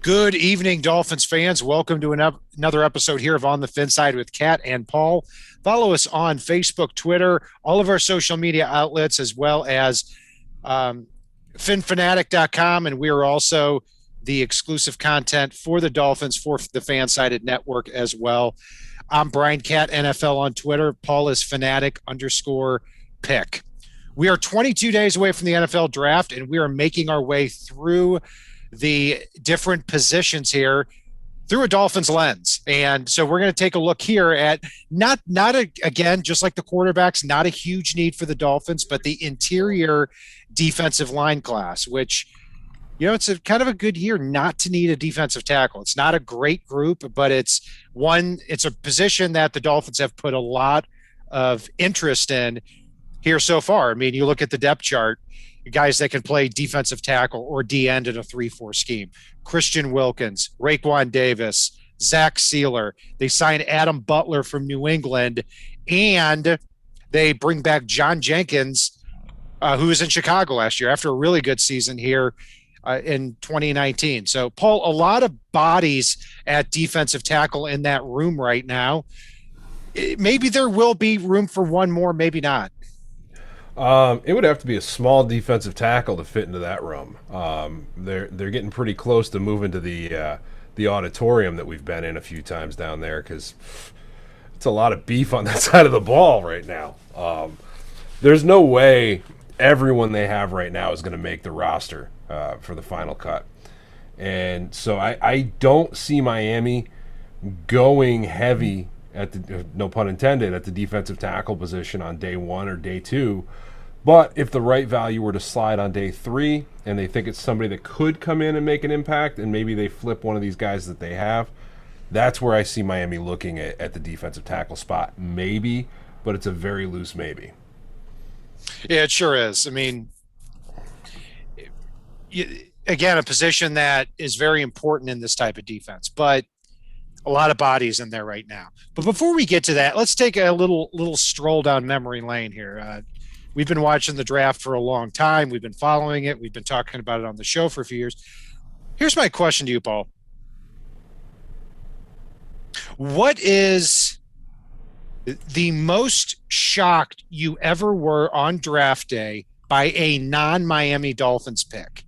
Good evening, Dolphins fans. Welcome to another episode here of On the FinSide with Kat and Paul. Follow us on Facebook, Twitter, all of our social media outlets, as well as finfanatic.com. And we are also the exclusive content for the Dolphins for the FanSided network as well. I'm Brian Cat NFL on Twitter. Paul is fanatic_pick. We are 22 days away from the NFL draft, and we are making our way through the different positions here through a Dolphins lens. And so we're going to take a look here at again, just like the quarterbacks, not a huge need for the Dolphins, but the interior defensive line class, which, it's a kind of a good year not to need a defensive tackle. It's not a great group, but it's a position that the Dolphins have put a lot of interest in here so far. I mean, you look at the depth chart, guys that can play defensive tackle or D-end in a 3-4 scheme. Christian Wilkins, Raekwon Davis, Zach Sealer. They signed Adam Butler from New England, and they bring back John Jenkins, who was in Chicago last year after a really good season here in 2019. So, Paul, a lot of bodies at defensive tackle in that room right now. Maybe there will be room for one more, maybe not. It would have to be a small defensive tackle to fit into that room. They're getting pretty close to moving to the auditorium that we've been in a few times down there, because it's a lot of beef on that side of the ball right now. There's no way everyone they have right now is going to make the roster for the final cut, and so I don't see Miami going heavy at the, no pun intended, at the defensive tackle position on day one or day two. But if the right value were to slide on day three and they think it's somebody that could come in and make an impact, and maybe they flip one of these guys that they have, that's where I see Miami looking at the defensive tackle spot. Maybe, but it's a very loose maybe. Yeah, it sure is. I mean, again, a position that is very important in this type of defense, but a lot of bodies in there right now. But before we get to that, let's take a little stroll down memory lane here. We've been watching the draft for a long time. We've been following it. We've been talking about it on the show for a few years. Here's my question to you, Paul. What is the most shocked you ever were on draft day by a non-Miami Dolphins pick?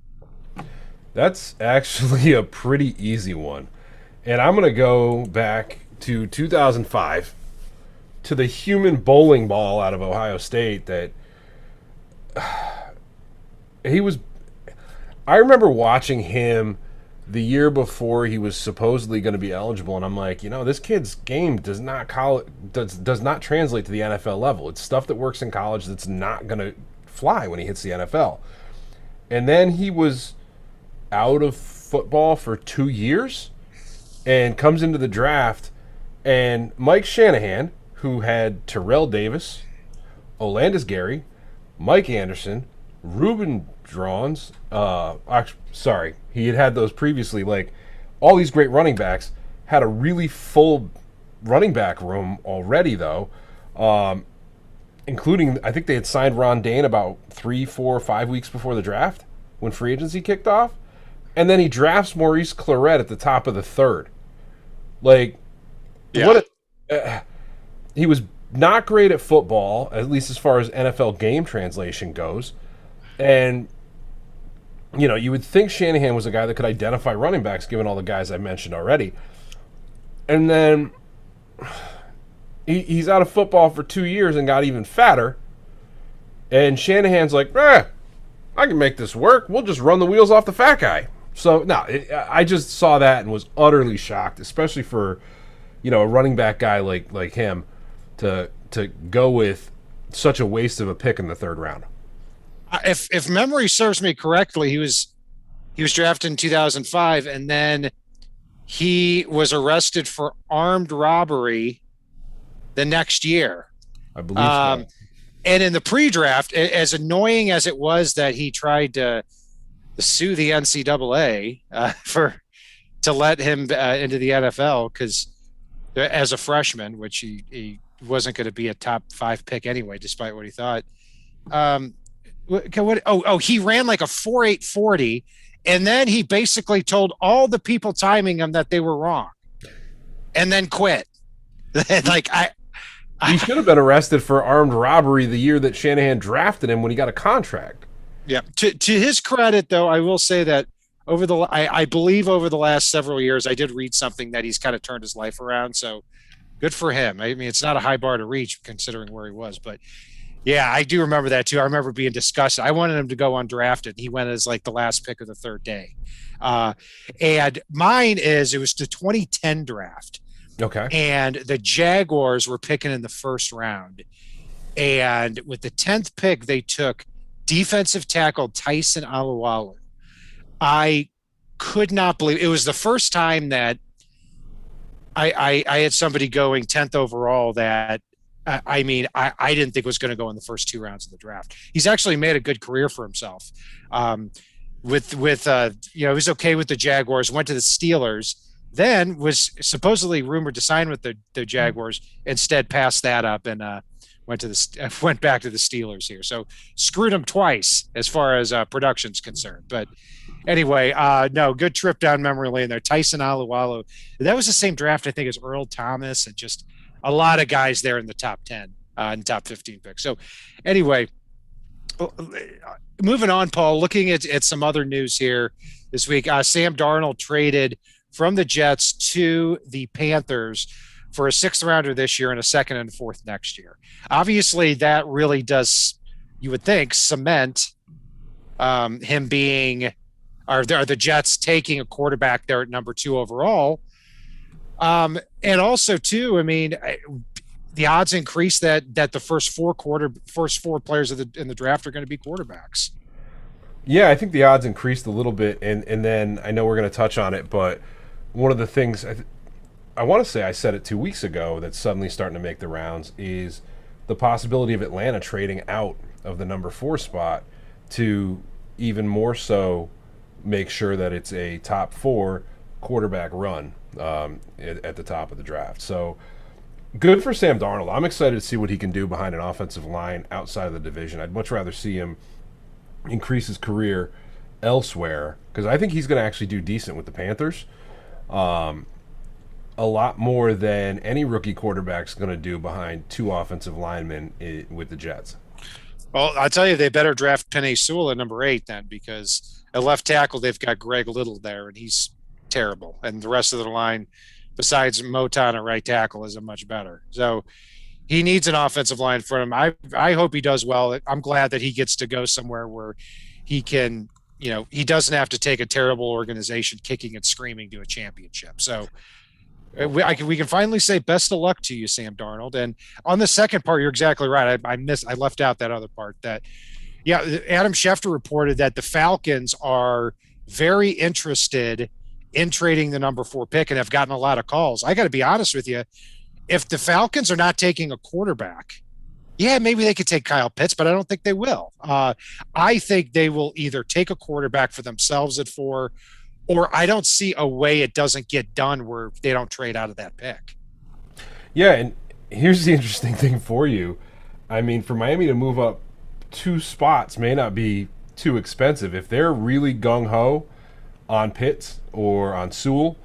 That's actually a pretty easy one. And I'm going to go back to 2005 to the human bowling ball out of Ohio State that he was. I remember watching him the year before he was supposedly going to be eligible, and I'm like, this kid's game does not translate to the NFL level. It's stuff that works in college that's not going to fly when he hits the NFL. And then he was out of football for 2 years and comes into the draft, and Mike Shanahan, who had Terrell Davis, Olandis Gary, Mike Anderson, Reuben Drons, he had those previously, like all these great running backs, had a really full running back room already though, including, I think they had signed Ron Dane about 3, 4, 5 weeks before the draft when free agency kicked off. And then he drafts Maurice Clarett at the top of the third. Like, yeah. He was not great at football, at least as far as NFL game translation goes. And, you would think Shanahan was a guy that could identify running backs, given all the guys I mentioned already. And then he's out of football for 2 years and got even fatter. And Shanahan's like, I can make this work. We'll just run the wheels off the fat guy. So, I just saw that and was utterly shocked, especially for, a running back guy like him to go with such a waste of a pick in the third round. If memory serves me correctly, he was drafted in 2005, and then he was arrested for armed robbery the next year. I believe so. And in the pre-draft, as annoying as it was that he tried to sue the NCAA to let him into the NFL, because as a freshman, which he wasn't going to be a top 5 pick anyway, despite what he thought. He ran like a 4.8 40 And then he basically told all the people timing him that they were wrong and then quit. like, He should have been arrested for armed robbery the year that Shanahan drafted him when he got a contract. Yeah. To his credit, though, I will say that I believe over the last several years, I did read something that he's kind of turned his life around. So good for him. I mean, it's not a high bar to reach considering where he was, but yeah, I do remember that too. I remember being disgusted. I wanted him to go undrafted. He went as like the last pick of the third day. And mine it was the 2010 draft. Okay. And the Jaguars were picking in the first round. And with the 10th pick, they took defensive tackle Tyson Alualu. I could not believe it was the first time that I had somebody going 10th overall that I didn't think was going to go in the first 2 rounds of the draft. He's actually made a good career for himself. He was okay with the Jaguars, went to the Steelers, then was supposedly rumored to sign with the Jaguars, instead passed that up and went back to the Steelers here. So screwed him twice as far as production's concerned. But anyway, no, good trip down memory lane there. Tyson Alualu. That was the same draft, I think, as Earl Thomas, and just a lot of guys there in the top 10 and top 15 picks. So anyway, moving on, Paul, looking at some other news here this week. Sam Darnold traded from the Jets to the Panthers for a 6th rounder this year and a 2nd and 4th next year. Obviously, that really does, you would think, cement him being, are the Jets taking a quarterback there at number 2 overall. And also, too, I mean, the odds increase that the first four players in the draft are going to be quarterbacks. Yeah, I think the odds increased a little bit, and then I know we're going to touch on it, but one of the things I want to say I said it 2 weeks ago that's suddenly starting to make the rounds is the possibility of Atlanta trading out of the number 4 spot to even more so make sure that it's a top 4 quarterback run at the top of the draft. So good for Sam Darnold. I'm excited to see what he can do behind an offensive line outside of the division. I'd much rather see him increase his career elsewhere because I think he's going to actually do decent with the Panthers. A lot more than any rookie quarterback's going to do behind 2 offensive linemen with the Jets. Well, I'll tell you, they better draft Penei Sewell at number 8 then, because at left tackle they've got Greg Little there, and he's terrible. And the rest of the line, besides Moton at right tackle, isn't much better. So he needs an offensive line for him. I hope he does well. I'm glad that he gets to go somewhere where he can, he doesn't have to take a terrible organization kicking and screaming to a championship. So we can finally say best of luck to you, Sam Darnold. And on the second part, you're exactly right. I left out that other part. Adam Schefter reported that the Falcons are very interested in trading the number 4 pick and have gotten a lot of calls. I got to be honest with you. If the Falcons are not taking a quarterback, yeah, maybe they could take Kyle Pitts, but I don't think they will. I think they will either take a quarterback for themselves at 4, or I don't see a way it doesn't get done where they don't trade out of that pick. Yeah, and here's the interesting thing for you. I mean, for Miami to move up 2 spots may not be too expensive. If they're really gung-ho on Pitts or on Sewell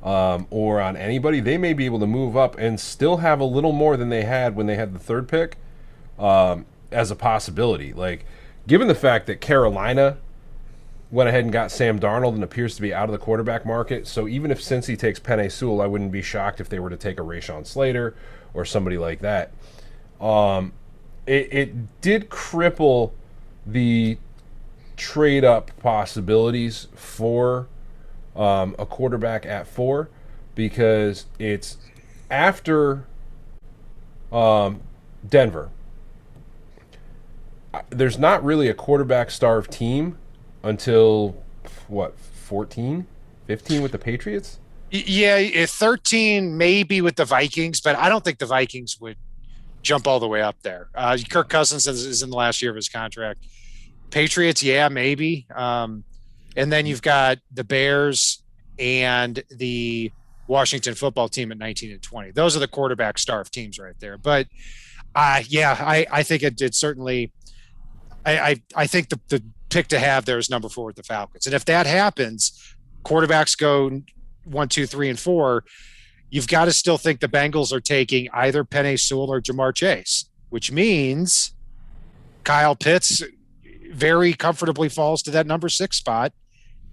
or on anybody, they may be able to move up and still have a little more than they had when they had the 3rd pick as a possibility. Like, given the fact that Carolina went ahead and got Sam Darnold and appears to be out of the quarterback market. So even if Cincy takes Penei Sewell, I wouldn't be shocked if they were to take a Rashawn Slater or somebody like that. It did cripple the trade-up possibilities for a quarterback at 4 because it's after Denver. There's not really a quarterback-starved team until, 14, 15 with the Patriots? Yeah, 13 maybe with the Vikings, but I don't think the Vikings would jump all the way up there. Kirk Cousins is in the last year of his contract. Patriots, yeah, maybe. And then you've got the Bears and the Washington football team at 19 and 20. Those are the quarterback-starved teams right there. But, I think it did certainly – I think the pick to have there as number 4 with the Falcons. And if that happens, quarterbacks go 1, 2, 3, and 4. You've got to still think the Bengals are taking either Penei Sewell or Jamar Chase, which means Kyle Pitts very comfortably falls to that number 6 spot.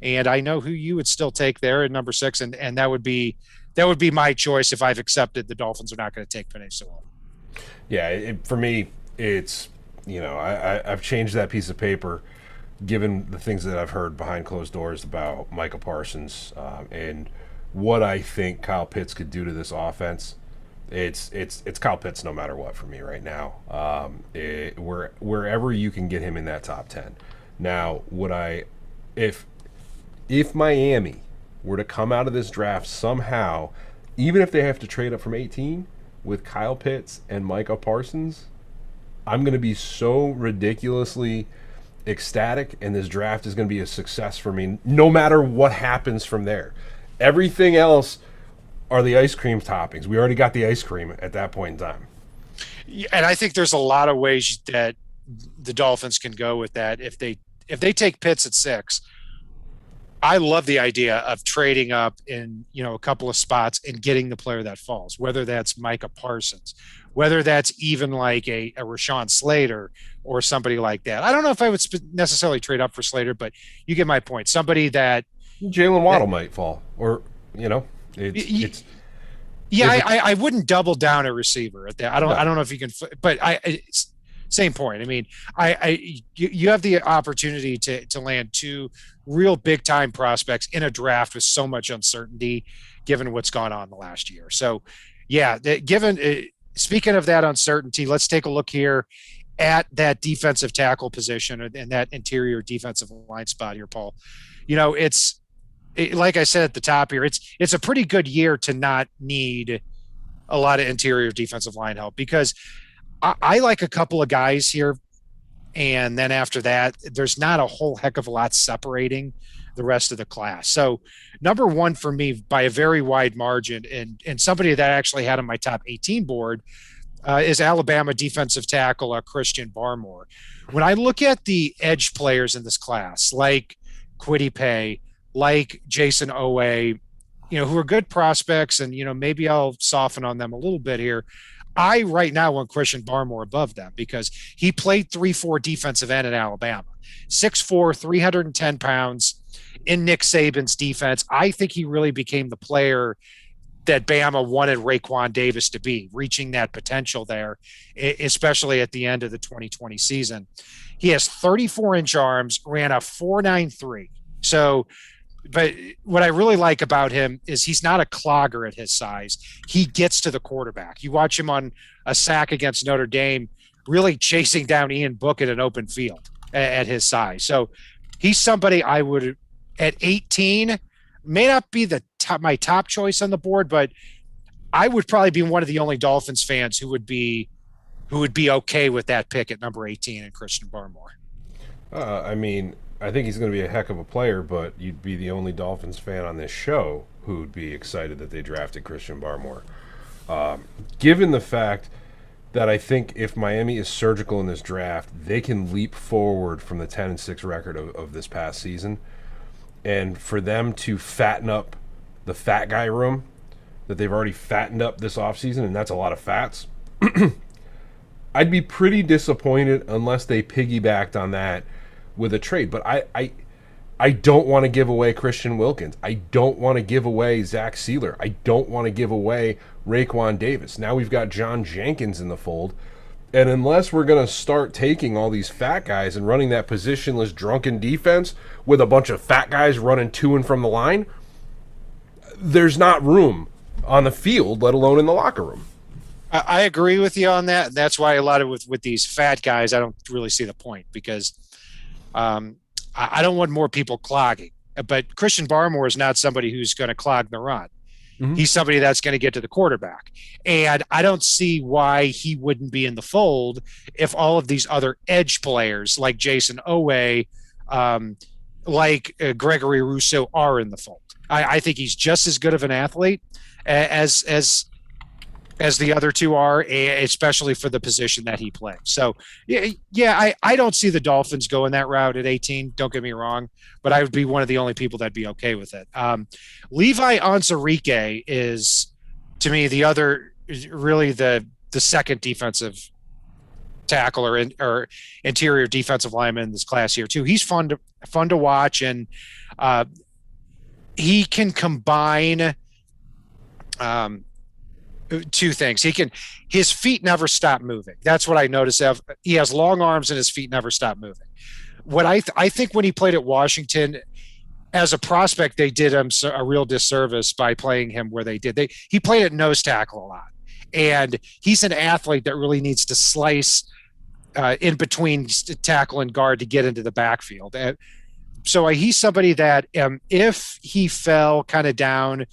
And I know who you would still take there at number 6, and that would be my choice if I've accepted the Dolphins are not going to take Penei Sewell. Yeah, for me, it's, I've changed that piece of paper given the things that I've heard behind closed doors about Micah Parsons and what I think Kyle Pitts could do to this offense. It's Kyle Pitts no matter what for me right now. Wherever you can get him in that top 10. Now, if Miami were to come out of this draft somehow, even if they have to trade up from 18 with Kyle Pitts and Micah Parsons, I'm going to be so ridiculously ecstatic, and this draft is going to be a success for me no matter what happens from there. Everything else are the ice cream toppings. We already got the ice cream at that point in time. And I think there's a lot of ways that the Dolphins can go with that. If they take Pitts at 6, I love the idea of trading up in, a couple of spots and getting the player that falls, whether that's Micah Parsons, whether that's even like a Rashawn Slater or somebody like that. I don't know if I would necessarily trade up for Slater, but you get my point. Somebody that Jalen Waddle might fall, or I wouldn't double down a receiver at that. I don't know if you can, but same point. I mean, you have the opportunity to land 2 real big time prospects in a draft with so much uncertainty, given what's gone on the last year. So, yeah, speaking of that uncertainty, let's take a look here at that defensive tackle position and that interior defensive line spot here, Paul. Like I said at the top here, it's a pretty good year to not need a lot of interior defensive line help, because I like a couple of guys here, and then after that, there's not a whole heck of a lot separating the rest of the class. So number 1 for me by a very wide margin, and somebody that I actually had on my top 18 board is Alabama defensive tackle Christian Barmore. When I look at the edge players in this class, like Kwity Paye, like Jason Owe, who are good prospects, and, maybe I'll soften on them a little bit here. I right now want Christian Barmore above them because he played 3-4 defensive end in Alabama, 6'4", 310 pounds in Nick Saban's defense. I think he really became the player that Bama wanted Raekwon Davis to be, reaching that potential there, especially at the end of the 2020 season. He has 34-inch arms, ran a 4.93. So, but what I really like about him is he's not a clogger at his size. He gets to the quarterback. You watch him on a sack against Notre Dame, really chasing down Ian Book in an open field at his size. So he's somebody I would, at 18, may not be my top choice on the board, but I would probably be one of the only Dolphins fans who would be okay with that pick at number 18 and Christian Barmore. I think he's going to be a heck of a player, but you'd be the only Dolphins fan on this show who would be excited that they drafted Christian Barmore. Given the fact that I think if Miami is surgical in this draft, they can leap forward from the 10-6 record of this past season. And for them to fatten up the fat guy room that they've already fattened up this offseason, and that's a lot of fats, I'd be pretty disappointed unless they piggybacked on that with a trade. But I don't want to give away Christian Wilkins. I don't want to give away Zach Sealer. I don't want to give away Raekwon Davis. Now we've got John Jenkins in the fold. And unless we're going to start taking all these fat guys and running that positionless drunken defense with a bunch of fat guys running to and from the line, there's not room on the field, let alone in the locker room. I agree with you on that. That's why a lot of with these fat guys, I don't really see the point, because I don't want more people clogging. But Christian Barmore is not somebody who's going to clog the run. Mm-hmm. He's somebody that's going to get to the quarterback. And I don't see why he wouldn't be in the fold if all of these other edge players like Jason Owe, like Gregory Rousseau are in the fold. I think he's just as good of an athlete as as the other two are, especially for the position that he plays. So, I don't see the Dolphins going that route at 18. Don't get me wrong, but I would be one of the only people that'd be okay with it. Levi Onwuzurike is, to me, the other really the second defensive tackle or interior defensive lineman in this class here too. He's fun to watch, and uh, he can combine two things. His feet never stop moving. That's what I noticed. He has long arms and his feet never stop moving. What I think when he played at Washington as a prospect, they did him a real disservice by playing him where they did. He played at nose tackle a lot, and he's an athlete that really needs to slice in between tackle and guard to get into the backfield. And so he's somebody that if he fell kind of down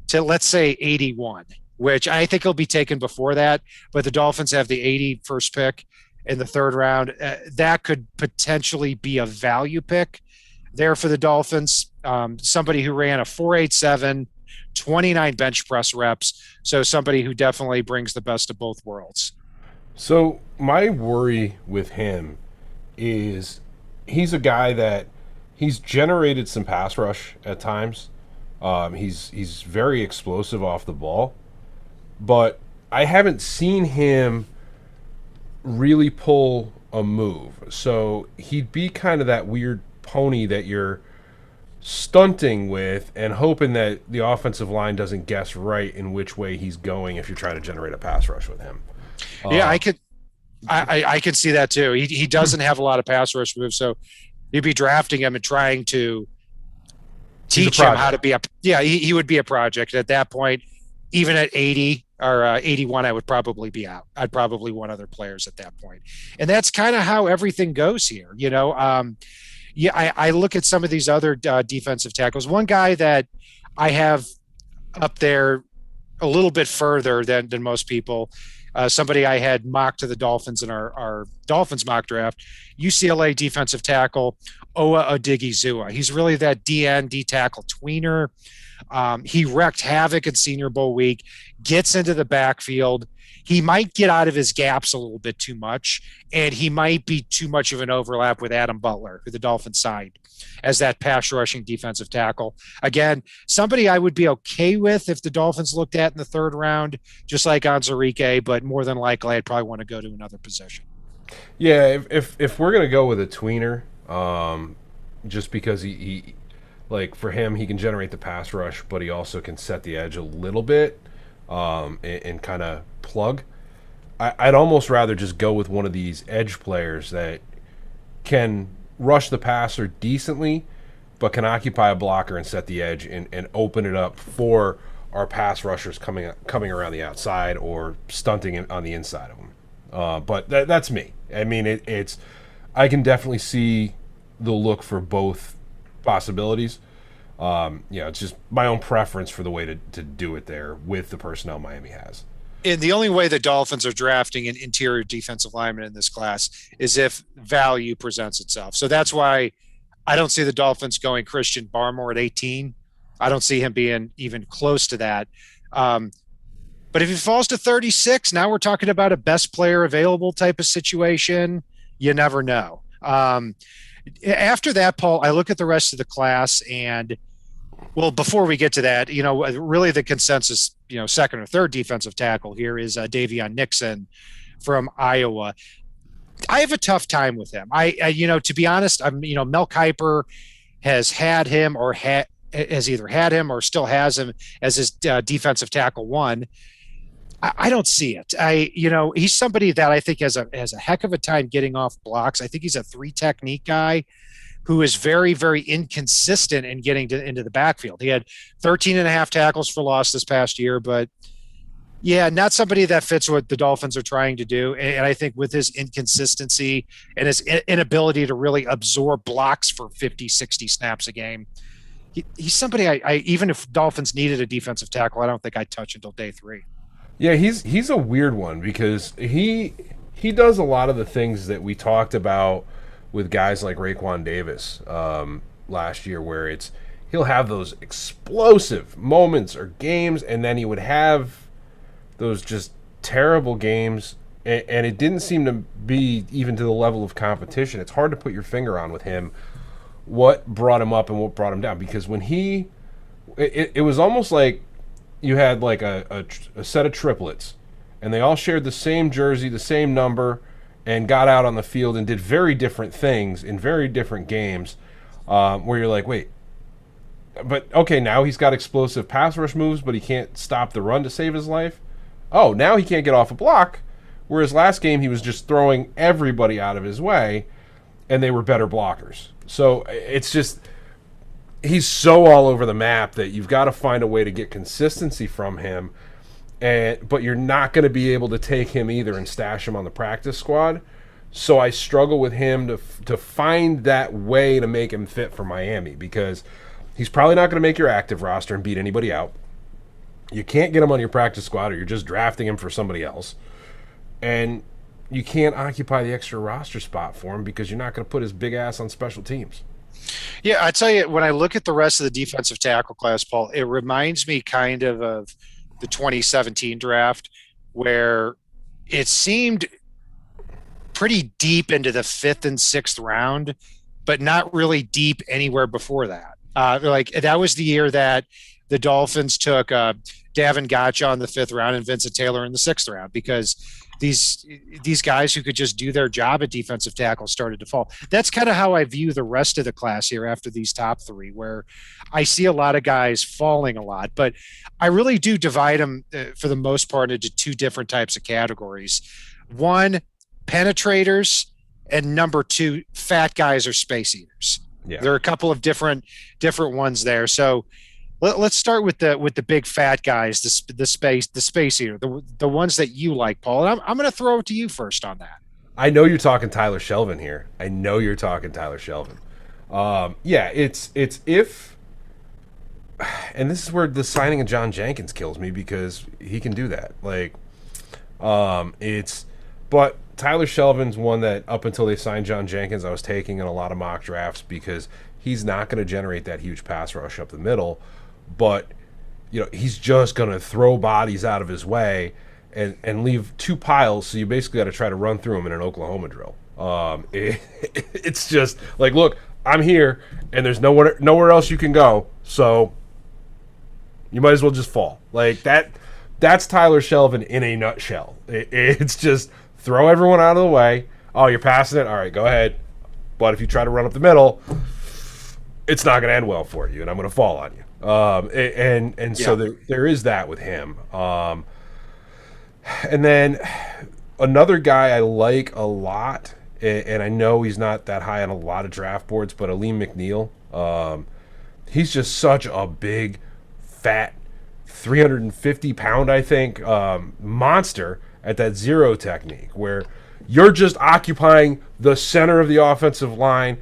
to, let's say, 81, which I think he'll be taken before that, but the Dolphins have the 81st pick in the third round. That could potentially be a value pick there for the Dolphins. Somebody who ran a 4.87, 29 bench press reps. So somebody who definitely brings the best of both worlds. So my worry with him is he's a guy that he's generated some pass rush at times. He's very explosive off the ball, but I haven't seen him really pull a move. So he'd be kind of that weird pony that you're stunting with and hoping that the offensive line doesn't guess right in which way he's going if you're trying to generate a pass rush with him. Yeah, I could see that too. He doesn't have a lot of pass rush moves, so you'd be drafting him and trying to teach him how to be he would be a project at that point. Even at 80 or 81, I would probably be out. I'd probably want other players at that point. And that's kind of how everything goes here. I look at some of these other defensive tackles. One guy that I have up there a little bit further than most people, somebody I had mocked to the Dolphins in our Dolphins mock draft, UCLA defensive tackle Owa Odigizua. He's really that D tackle tweener. He wrecked havoc in Senior Bowl week, gets into the backfield. He might get out of his gaps a little bit too much, and he might be too much of an overlap with Adam Butler, who the Dolphins signed as that pass rushing defensive tackle. Again, somebody I would be okay with if the Dolphins looked at in the third round, just like Onwuzurike, but more than likely I'd probably want to go to another position. Yeah, if we're gonna go with a tweener, just because he like for him he can generate the pass rush, but he also can set the edge a little bit, and kind of plug. I'd almost rather just go with one of these edge players that can rush the passer decently, but can occupy a blocker and set the edge and open it up for our pass rushers coming around the outside or stunting on the inside of them. But that's me. I mean, it's I can definitely see the look for both possibilities. It's just my own preference for the way to do it there with the personnel Miami has. And the only way the Dolphins are drafting an interior defensive lineman in this class is if value presents itself. So that's why I don't see the Dolphins going Christian Barmore at 18. I don't see him being even close to that. But if he falls to 36, now we're talking about a best player available type of situation. You never know. After that, Paul, I look at the rest of the class and, well, before we get to that, really the consensus, second or third defensive tackle here is Davion Nixon from Iowa. I have a tough time with him. To be honest, Mel Kiper has had him or has either had him or still has him as his defensive tackle one. I don't see it. He's somebody that I think has a heck of a time getting off blocks. I think he's a 3 technique guy who is very, very inconsistent in getting into the backfield. He had 13 and a half tackles for loss this past year, but not somebody that fits what the Dolphins are trying to do. And I think with his inconsistency and his inability to really absorb blocks for 50, 60 snaps a game, he's somebody I even if Dolphins needed a defensive tackle, I don't think I'd touch until day 3. Yeah, he's a weird one because he does a lot of the things that we talked about with guys like Raekwon Davis last year, where he'll have those explosive moments or games, and then he would have those just terrible games, and it didn't seem to be even to the level of competition. It's hard to put your finger on with him what brought him up and what brought him down, because when it was almost like you had like a set of triplets, and they all shared the same jersey, the same number, and got out on the field and did very different things in very different games, where you're like, wait, but okay, now he's got explosive pass rush moves, but he can't stop the run to save his life. Oh, now he can't get off a block, whereas last game he was just throwing everybody out of his way, and they were better blockers. So it's just, he's so all over the map that you've got to find a way to get consistency from him, but you're not going to be able to take him either and stash him on the practice squad. So I struggle with him to find that way to make him fit for Miami, because he's probably not going to make your active roster and beat anybody out. You can't get him on your practice squad, or you're just drafting him for somebody else. And you can't occupy the extra roster spot for him because you're not going to put his big ass on special teams. Yeah, I tell you, when I look at the rest of the defensive tackle class, Paul, it reminds me kind of the 2017 draft, where it seemed pretty deep into the 5th and 6th round, but not really deep anywhere before that. Like that was the year that the Dolphins took Davin Gotcha in the 5th round and Vincent Taylor in the 6th round, because these guys who could just do their job at defensive tackle started to fall. That's kind of how I view the rest of the class here after these top 3, where I see a lot of guys falling a lot, but I really do divide them for the most part into 2 different types of categories. One, penetrators, and number 2, fat guys or space eaters. Yeah. There are a couple of different ones there. So let's start with the big fat guys, the space eater, the ones that you like, Paul. And I'm going to throw it to you first on that. I know you're talking Tyler Shelvin here. Yeah, it's if, and this is where the signing of John Jenkins kills me, because he can do that. But Tyler Shelvin's one that up until they signed John Jenkins, I was taking in a lot of mock drafts, because he's not going to generate that huge pass rush up the middle, but he's just going to throw bodies out of his way and leave 2 piles. So you basically got to try to run through them in an Oklahoma drill. It's just like, look, I'm here, and there's nowhere else you can go, so you might as well just fall. Like that. That's Tyler Shelvin in a nutshell. It's just throw everyone out of the way. Oh, you're passing it? All right, go ahead. But if you try to run up the middle, it's not going to end well for you, and I'm going to fall on you. So there is that with him. And then another guy I like a lot, and I know he's not that high on a lot of draft boards, but Aleem McNeil. He's just such a big, fat, 350-pound, I think, monster at that zero technique, where you're just occupying the center of the offensive line,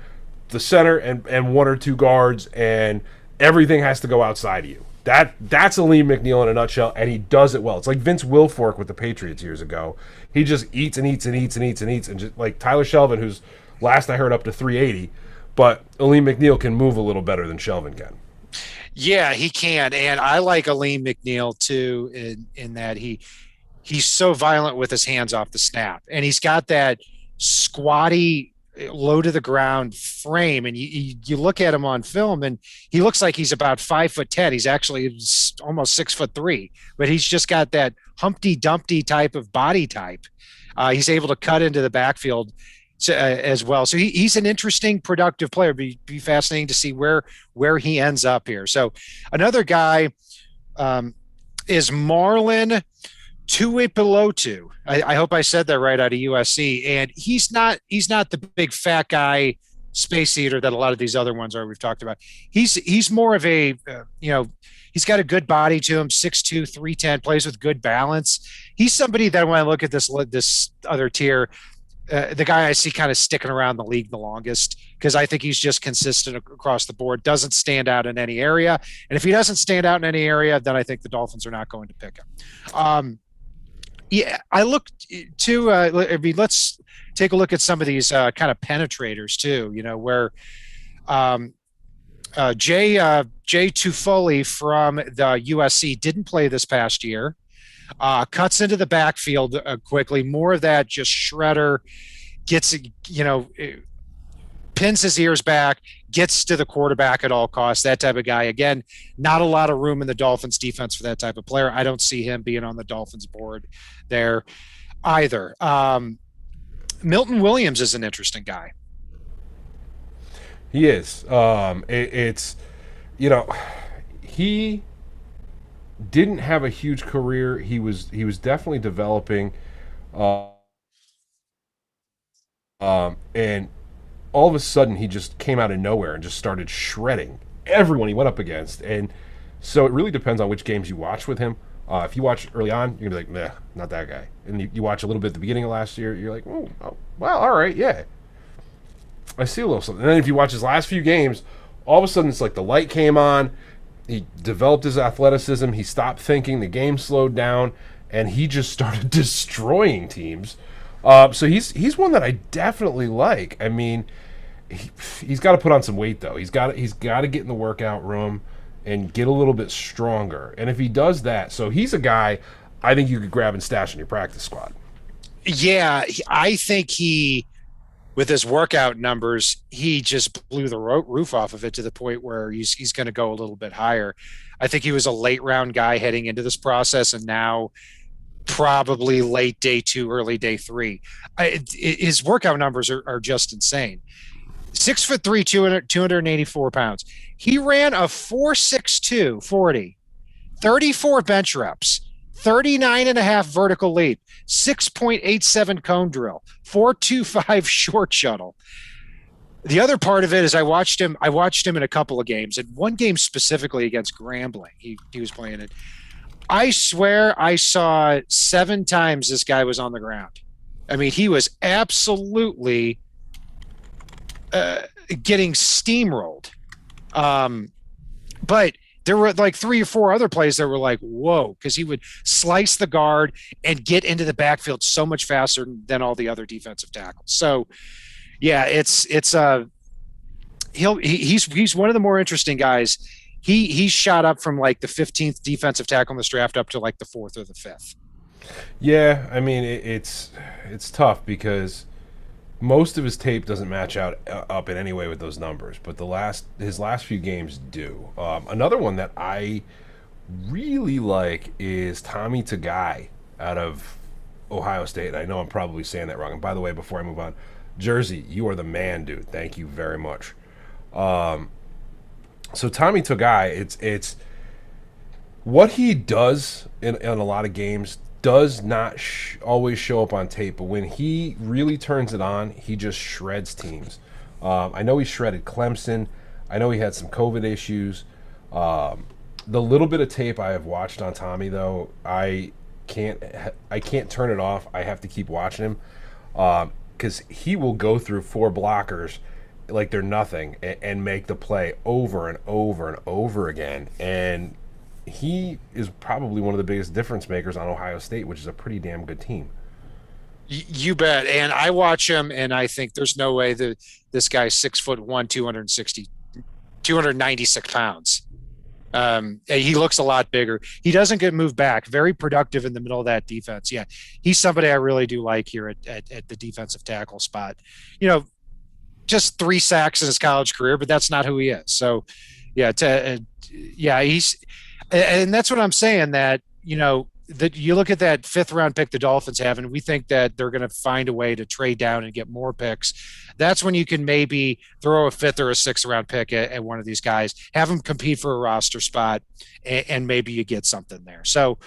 the center and 1 or 2 guards, and everything has to go outside of you. That's Aleem McNeil in a nutshell, and he does it well. It's like Vince Wilfork with the Patriots years ago. He just eats and eats and eats and eats and eats, and just like Tyler Shelvin, who's last I heard up to 380, but Aleem McNeil can move a little better than Shelvin can. Yeah, he can, and I like Aleem McNeil too in that he's so violent with his hands off the snap, and he's got that squatty, low to the ground frame, and you look at him on film, and he looks like he's about 5'10". He's actually almost 6'3", but he's just got that Humpty Dumpty type of body type. He's able to cut into the backfield as well. So he's an interesting, productive player. Be fascinating to see where he ends up here. So another guy is Marlon Tuipilotu. I hope I said that right, out of USC. And he's not the big fat guy space eater that a lot of these other ones are we've talked about. He's more of a he's got a good body to him, 6'2", 310, plays with good balance. He's somebody that when I look at this other tier, the guy I see kind of sticking around the league the longest, because I think he's just consistent across the board, doesn't stand out in any area. And if he doesn't stand out in any area, then I think the Dolphins are not going to pick him. I looked to, let's take a look at some of these kind of penetrators too, where Jay Tufoli from the USC didn't play this past year. Cuts into the backfield quickly. More of that just shredder, gets, pins his ears back, gets to the quarterback at all costs, that type of guy. Again, not a lot of room in the Dolphins defense for that type of player. I don't see him being on the Dolphins board there either. Milton Williams is an interesting guy. He is. It's he didn't have a huge career. He was definitely developing, uh, and all of a sudden he just came out of nowhere and just started shredding everyone he went up against. And so it really depends on which games you watch with him. If you watch early on, you're gonna be like, "Meh, not that guy." And you watch a little bit at the beginning of last year, you're like, "Oh, well, all right, yeah, I see a little something." And then if you watch his last few games, all of a sudden it's like the light came on. He developed his athleticism. He stopped thinking. The game slowed down, and he just started destroying teams. So he's one that I definitely like. I mean, he's got to put on some weight though. He's got to get in the workout room and get a little bit stronger. And if he does that, so he's a guy I think you could grab and stash in your practice squad. Yeah, I think with his workout numbers, he just blew the roof off of it to the point where he's going to go a little bit higher. I think he was a late round guy heading into this process, and now probably late day 2, early day 3. His workout numbers are just insane. 6'3", 284 pounds. He ran a 4.62 40, 34 bench reps, 39 and a half vertical leap, 6.87 cone drill, 4.25 short shuttle. The other part of it is I watched him in a couple of games, and one game specifically against Grambling. He was playing it. I swear I saw 7 times this guy was on the ground. I mean, he was absolutely getting steamrolled. But there were like 3 or 4 other plays that were like, whoa, because he would slice the guard and get into the backfield so much faster than all the other defensive tackles. So yeah, he's one of the more interesting guys. He shot up from like the 15th defensive tackle in this draft up to like the 4th or the 5th. Yeah, I mean it's tough because most of his tape doesn't match up in any way with those numbers, but his last few games do. Another one that I really like is Tommy Tagai out of Ohio State. I know I'm probably saying that wrong. And by the way, before I move on, Jersey, you are the man, dude. Thank you very much. So Tommy Tagai, it's what he does in a lot of games does not always show up on tape, but when he really turns it on, he just shreds teams. I know he shredded Clemson. I know he had some COVID issues. The little bit of tape I have watched on Tommy, though, I can't turn it off. I have to keep watching him because he will go through 4 blockers like they're nothing and make the play over and over and over again. And he is probably one of the biggest difference makers on Ohio State, which is a pretty damn good team. You bet. And I watch him, and I think there's no way that this guy's 6'1", 296 pounds. He looks a lot bigger. He doesn't get moved back. Very productive in the middle of that defense. Yeah, he's somebody I really do like here at the defensive tackle spot. Just 3 sacks in his college career, but that's not who he is. So, yeah, and that's what I'm saying, that that you look at that 5th round pick the Dolphins have, and we think that they're going to find a way to trade down and get more picks. That's when you can maybe throw a 5th or a 6th round pick at one of these guys, have them compete for a roster spot, and maybe you get something there. So,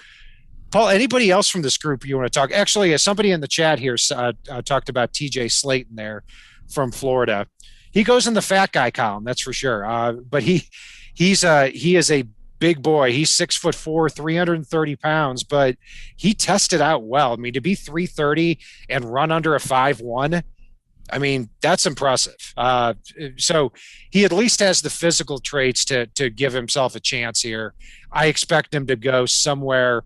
Paul, anybody else from this group you want to talk? Actually, somebody in the chat here talked about TJ Slayton there from Florida. He goes in the fat guy column, that's for sure. But he is a big boy. He's 6'4", 330 pounds, but he tested out well. I mean, to be 330 and run under a 5'1", I mean, that's impressive. So he at least has the physical traits to give himself a chance here. I expect him to go somewhere,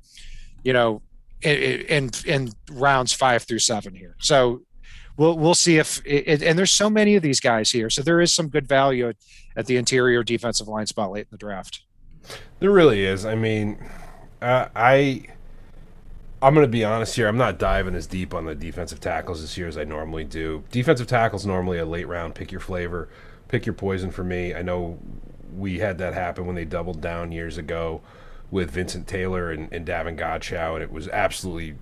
in rounds 5 through 7 here. So we'll see if and there's so many of these guys here, so there is some good value at the interior defensive line spot late in the draft. There really is. I mean, I'm going to be honest here. I'm not diving as deep on the defensive tackles this year as I normally do. Defensive tackles normally a late round pick your flavor, pick your poison for me. I know we had that happen when they doubled down years ago with Vincent Taylor and Davin Godchow, and it was absolutely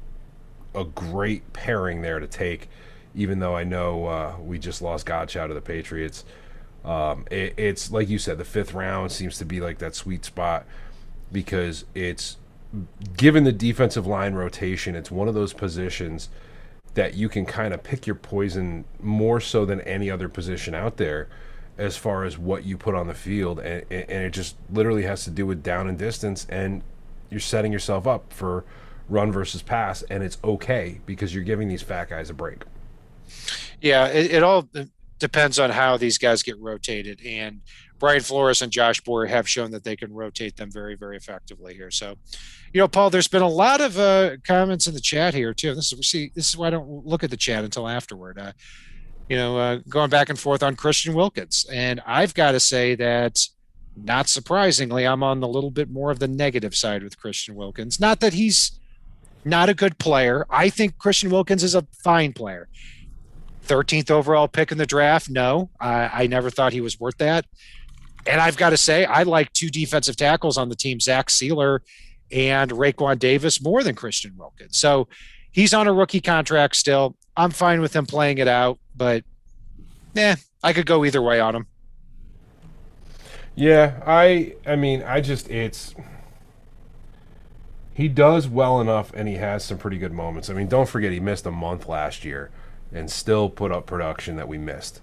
a great pairing there to take, even though I know we just lost Godchow to the Patriots. It's like you said, the 5th round seems to be like that sweet spot because it's given the defensive line rotation, it's one of those positions that you can kind of pick your poison more so than any other position out there as far as what you put on the field. And it just literally has to do with down and distance, and you're setting yourself up for run versus pass, and it's okay because you're giving these fat guys a break. Yeah, it all depends on how these guys get rotated. And Brian Flores and Josh Boyer have shown that they can rotate them very, very effectively here. So, Paul, there's been a lot of comments in the chat here too. This is why I don't look at the chat until afterward. Going back and forth on Christian Wilkins, and I've got to say that, not surprisingly, I'm on the little bit more of the negative side with Christian Wilkins. Not that he's not a good player. I think Christian Wilkins is a fine player. 13th overall pick in the draft. No, I never thought he was worth that. And I've got to say, I like 2 defensive tackles on the team, Zach Sealer and Raekwon Davis, more than Christian Wilkins. So he's on a rookie contract still. I'm fine with him playing it out, but I could go either way on him. Yeah, he does well enough, and he has some pretty good moments. I mean, don't forget he missed a month last year and still put up production that we missed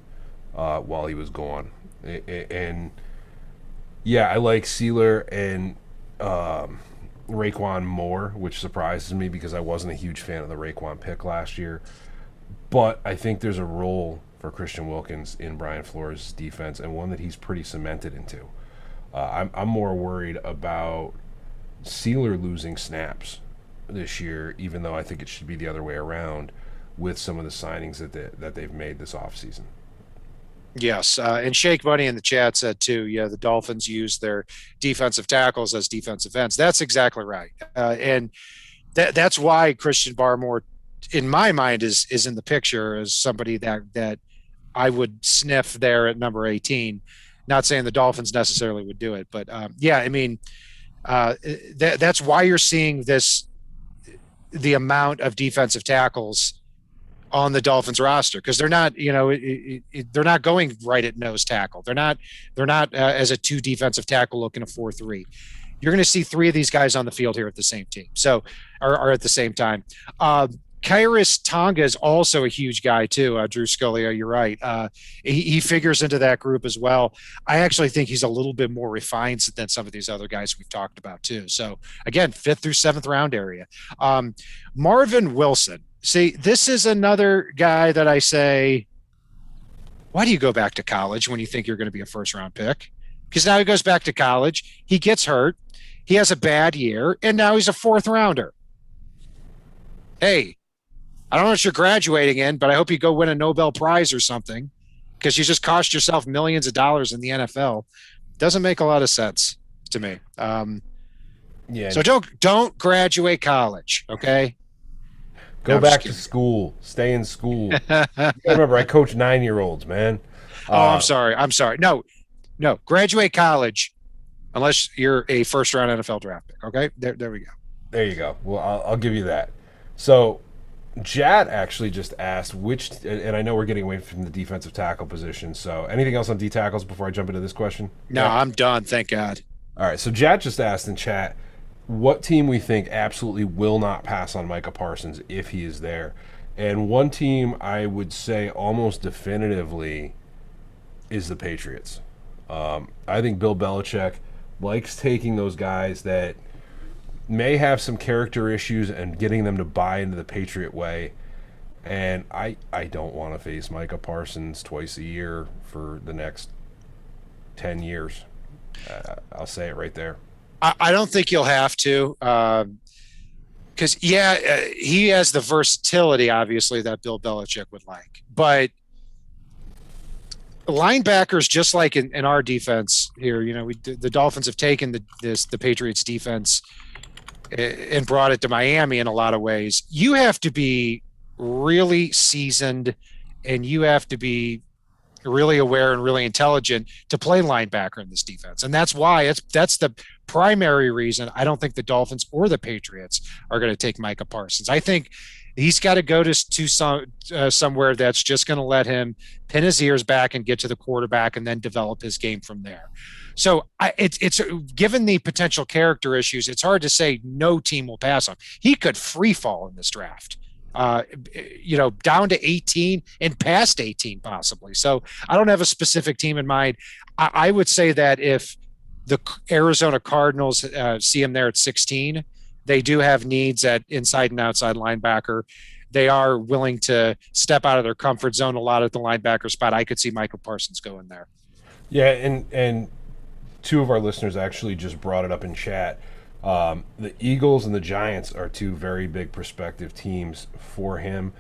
while he was gone. And yeah, I like Sealer and Raekwon more, which surprises me because I wasn't a huge fan of the Raekwon pick last year. But I think there's a role for Christian Wilkins in Brian Flores' defense, and one that he's pretty cemented into. I'm more worried about Sealer losing snaps this year, even though I think it should be the other way around with some of the signings that they've made this offseason. Yes, and Shake Money in the chat said too, the Dolphins use their defensive tackles as defensive ends. That's exactly right. And that's why Christian Barmore, in my mind, is in the picture as somebody that I would sniff there at number 18. Not saying the Dolphins necessarily would do it, but that's why you're seeing the amount of defensive tackles on the Dolphins roster, because they're not, they're not going right at nose tackle. They're not as a 2 defensive tackle looking a 4-3. You're going to see 3 of these guys on the field here at the same team. So, or at the same time. Kairos Tonga is also a huge guy too. Drew Scalia, you're right. He figures into that group as well. I actually think he's a little bit more refined than some of these other guys we've talked about too. So again, 5th through 7th round area. Marvin Wilson. See, this is another guy that I say, why do you go back to college when you think you're going to be a 1st round pick? Because now he goes back to college. He gets hurt. He has a bad year, and now he's a 4th rounder. Hey, I don't know what you're graduating in, but I hope you go win a Nobel Prize or something, because you just cost yourself millions of dollars in the NFL. Doesn't make a lot of sense to me. So don't graduate college, okay? Go back to school. Stay in school. Remember, I coach 9-year-olds, man. I'm sorry. No. Graduate college unless you're a 1st round NFL draft pick. Okay, there we go. There you go. Well, I'll give you that. So, Jad actually just asked and I know we're getting away from the defensive tackle position. So, anything else on D tackles before I jump into this question? No, yeah. I'm done. Thank God. All right. So, Jad just asked in chat what team we think absolutely will not pass on Micah Parsons if he is there. And one team I would say almost definitively is the Patriots. I think Bill Belichick likes taking those guys that may have some character issues and getting them to buy into the Patriot way. And I don't want to face Micah Parsons twice a year for the next 10 years. I'll say it right there. I don't think you'll have to, because he has the versatility, obviously, that Bill Belichick would like. But linebackers, just like in our defense here, the Dolphins have taken the Patriots defense and brought it to Miami in a lot of ways. You have to be really seasoned, and you have to be really aware and really intelligent to play linebacker in this defense. And that's why that's the primary reason I don't think the Dolphins or the Patriots are going to take Micah Parsons. I think he's got to go to somewhere that's just going to let him pin his ears back and get to the quarterback and then develop his game from there. So it's given the potential character issues, it's hard to say no team will pass him. He could free fall in this draft. Down to 18 and past 18 possibly. So I don't have a specific team in mind. I would say that if the Arizona Cardinals see him there at 16, they do have needs at inside and outside linebacker. They are willing to step out of their comfort zone a lot at the linebacker spot. I could see Michael Parsons going there. Yeah, and two of our listeners actually just brought it up in chat. The Eagles and the Giants are two very big prospective teams for him,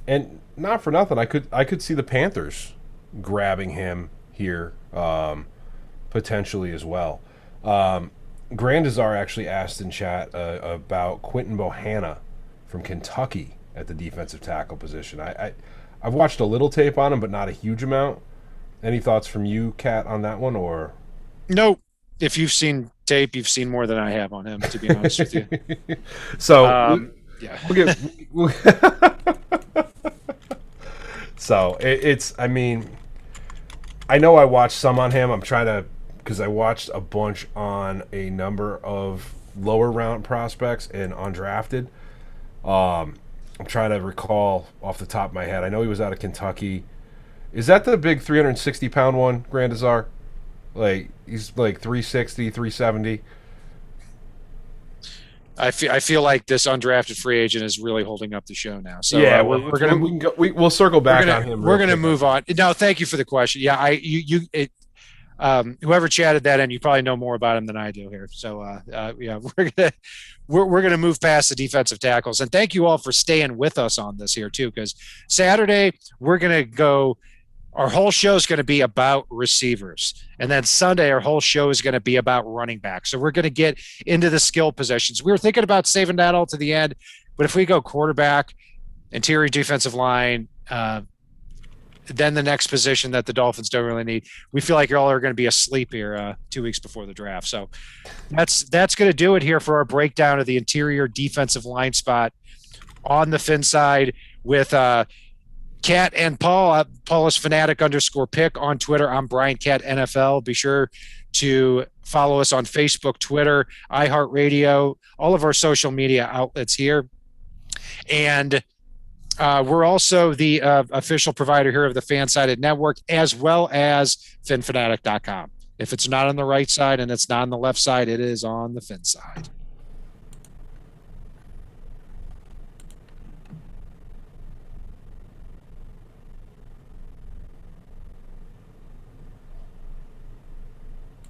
and not for nothing, I could see the Panthers grabbing him here potentially as well. Grandazar actually asked in chat about Quinton Bohanna from Kentucky at the defensive tackle position. I've watched a little tape on him, but not a huge amount. Any thoughts from you, Kat, on that one? Or no? If you've seen tape, you've seen more than I have on him, to be honest with you. So, yeah. So it's. I mean, I know I watched some on him. I'm trying to, because I watched a bunch on a number of lower round prospects and undrafted. I'm trying to recall off the top of my head. I know he was out of Kentucky. Is that the big 360-pound one, Grandazar? Like, he's like 360, 370. I feel like this undrafted free agent is really holding up the show now. So yeah, we'll circle back on him. We're gonna move on. No, thank you for the question. Yeah, whoever chatted that in, you probably know more about him than I do here. So yeah, we're gonna move past the defensive tackles, and thank you all for staying with us on this here too, because Saturday we're gonna go. Our whole show is going to be about receivers. And then Sunday, our whole show is going to be about running back. So we're going to get into the skill positions. We were thinking about saving that all to the end, but if we go quarterback, interior defensive line, then the next position that the Dolphins don't really need, we feel like y'all are going to be asleep here 2 weeks before the draft. So that's going to do it here for our breakdown of the interior defensive line spot on the FinSide with Cat and Paul. Paul is fanatic_pick on Twitter. I'm Brian Cat NFL. Be sure to follow us on Facebook, Twitter, iHeartRadio, all of our social media outlets here. And we're also the official provider here of the FanSided Network, as well as FinFanatic.com. If it's not on the right side and it's not on the left side, it is on the FinSide.